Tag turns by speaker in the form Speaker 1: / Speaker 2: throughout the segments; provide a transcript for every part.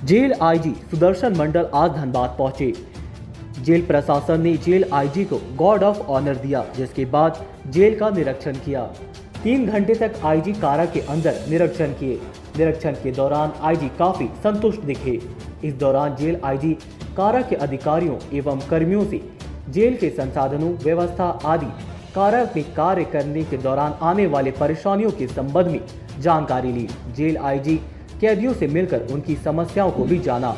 Speaker 1: Jail IG Sudarshan मंडल आज धनबाद पहुंचे। Jail प्रशासन ने जेल आईजी को गॉर्ड ऑफ ऑनर दिया, जिसके बाद जेल का निरीक्षण किया। 3 घंटे तक आईजी कारा के अंदर निरीक्षण किए। निरीक्षण के दौरान आईजी काफी संतुष्ट दिखे। इस दौरान जेल आईजी कारा के अधिकारियों एवं कर्मियों से जेल के संसाधनों, व्यवस्था आदि कारा में कार्य करने के दौरान आने वाले परेशानियों के संबंध में जानकारी ली। जेल आईजी कैदियों से मिलकर उनकी समस्याओं को भी जाना।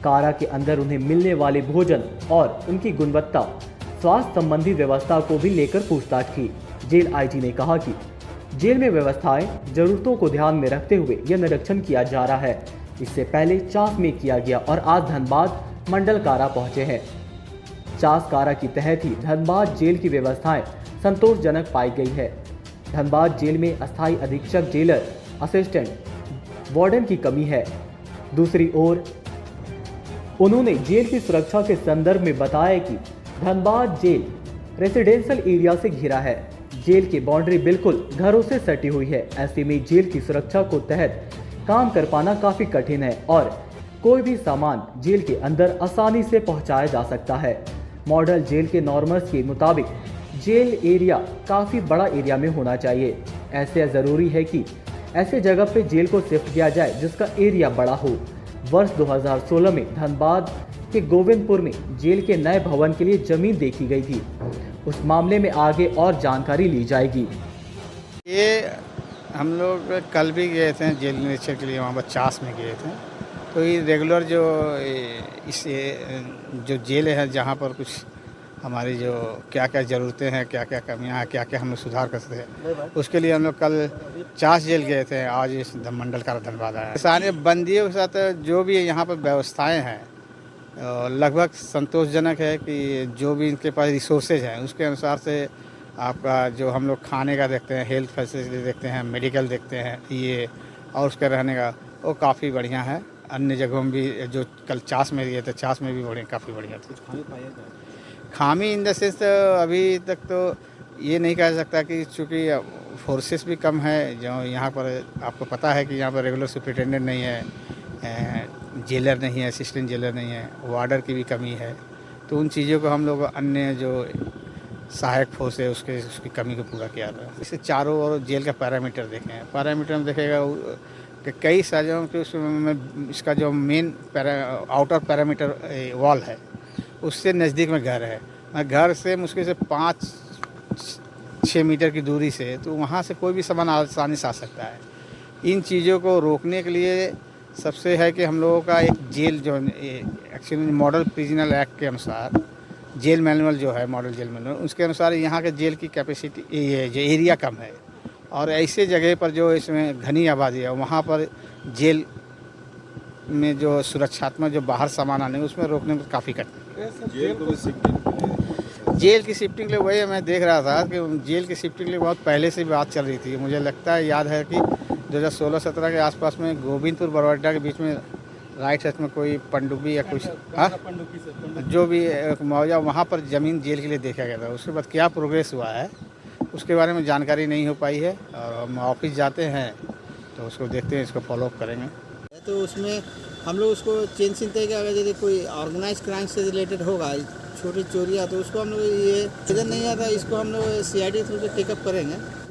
Speaker 1: कारा के अंदर उन्हें मिलने वाले भोजन और उनकी गुणवत्ता, स्वास्थ्य संबंधी व्यवस्था को भी लेकर पूछताछ की। जेल आईजी ने कहा कि जेल में व्यवस्थाएं, जरूरतों को ध्यान में रखते हुए यह निरीक्षण किया जा रहा है। इससे पहले चास में किया गया और आज धनबाद मंडल कारा पहुंचे हैं। चास कारा के तहत ही धनबाद जेल की व्यवस्थाएं संतोषजनक पाई गई है। धनबाद जेल में अस्थायी अधीक्षक, जेलर, असिस्टेंट, वार्डन की कमी है। दूसरी ओर उन्होंने जेल की सुरक्षा के संदर्भ में बताया कि धनबाद जेल रेसिडेंशियल एरिया से घिरा है। जेल की बाउंड्री बिल्कुल घरों से सटी हुई है। ऐसे में जेल की सुरक्षा को तहत काम कर पाना काफी कठिन है और कोई भी सामान जेल के अंदर आसानी से पहुंचाया जा सकता है। मॉडल जेल के नॉर्म्स के मुताबिक जेल एरिया काफी बड़ा एरिया में होना चाहिए। ऐसे जरूरी है कि ऐसे जगह पे जेल को शिफ्ट किया जाए जिसका एरिया बड़ा हो। वर्ष 2016 में धनबाद के गोविंदपुर में जेल के नए भवन के लिए जमीन देखी गई थी। उस मामले में आगे और जानकारी ली जाएगी।
Speaker 2: ये हम लोग कल भी गए थे जेल निरीक्षण के लिए, वहाँ पर चास में गए थे। तो ये रेगुलर जो जेल है, जहाँ पर कुछ हमारी जो क्या क्या ज़रूरतें हैं, क्या क्या कमियां हैं, क्या क्या हम लोग सुधार कर सकते हैं, उसके लिए हम लोग कल चास जेल गए थे। आज इस मंडल का धनबाद आया। सारे बंदियों के साथ जो भी यहाँ पर व्यवस्थाएं हैं लगभग संतोषजनक है कि जो भी इनके पास रिसोर्सेज हैं उसके अनुसार से आपका जो हम लोग खाने का देखते हैं, हेल्थ फैसिलिटी देखते हैं, मेडिकल देखते हैं, ये और उसके रहने का वो काफ़ी बढ़िया है। अन्य जगहों में भी जो कल चास में गए थे, चास में भी बढ़िया, काफ़ी बढ़िया थी। खामी इन द सेंस अभी तक तो ये नहीं कह सकता कि चूँकि फोर्सेस भी कम है। जो यहाँ पर आपको पता है कि यहाँ पर रेगुलर सुपरिटेंडेंट नहीं है, जेलर नहीं है, असिस्टेंट जेलर नहीं है, वार्डर की भी कमी है। तो उन चीज़ों को हम लोग अन्य जो सहायक फोर्स है उसकी कमी को पूरा किया था। इससे चारों ओर जेल का पैरामीटर देखें, पैरामीटर में देखेगा कि कई सालों के उसमें इसका जो मेन आउटर पैरामीटर वॉल है उससे नज़दीक में घर है। मैं घर से मुश्किल से 5-6 मीटर की दूरी से, तो वहाँ से कोई भी सामान आसानी से आ सकता है। इन चीज़ों को रोकने के लिए सबसे है कि हम लोगों का एक जेल जो एक्चुअली मॉडल प्रिजनल एक्ट के अनुसार जेल मैनुअल जो है, मॉडल जेल मैनुअल, उसके अनुसार यहाँ के जेल की कैपेसिटी, ये जो एरिया कम है और ऐसे जगह पर जो इसमें घनी आबादी है वहाँ पर जेल में जो सुरक्षात्मक जो बाहर सामान आने उसमें रोकने में काफ़ी कठिन। जेल की शिफ्टिंग के लिए वही मैं देख रहा था कि जेल की शिफ्टिंग के लिए बहुत पहले से बात चल रही थी। मुझे लगता है, याद है कि 2016-17 के आसपास में गोविंदपुर बरवाडा के बीच में राइट साइड में कोई पनडुब्बी या कुछ जो भी मुआवजा वहाँ पर ज़मीन जेल के लिए देखा गया था। उसके बाद क्या प्रोग्रेस हुआ है उसके बारे में जानकारी नहीं हो पाई है और हम ऑफिस जाते हैं तो उसको देखते हैं, इसको फॉलोअप करेंगे।
Speaker 3: तो उसमें हम लोग उसको चेन चिंते कि अगर यदि कोई ऑर्गेनाइज क्राइम से रिलेटेड होगा, छोटी चोरियाँ, तो उसको हम लोग ये सीजन नहीं आता, इसको हम लोग CID थ्रू से टेकअप करेंगे।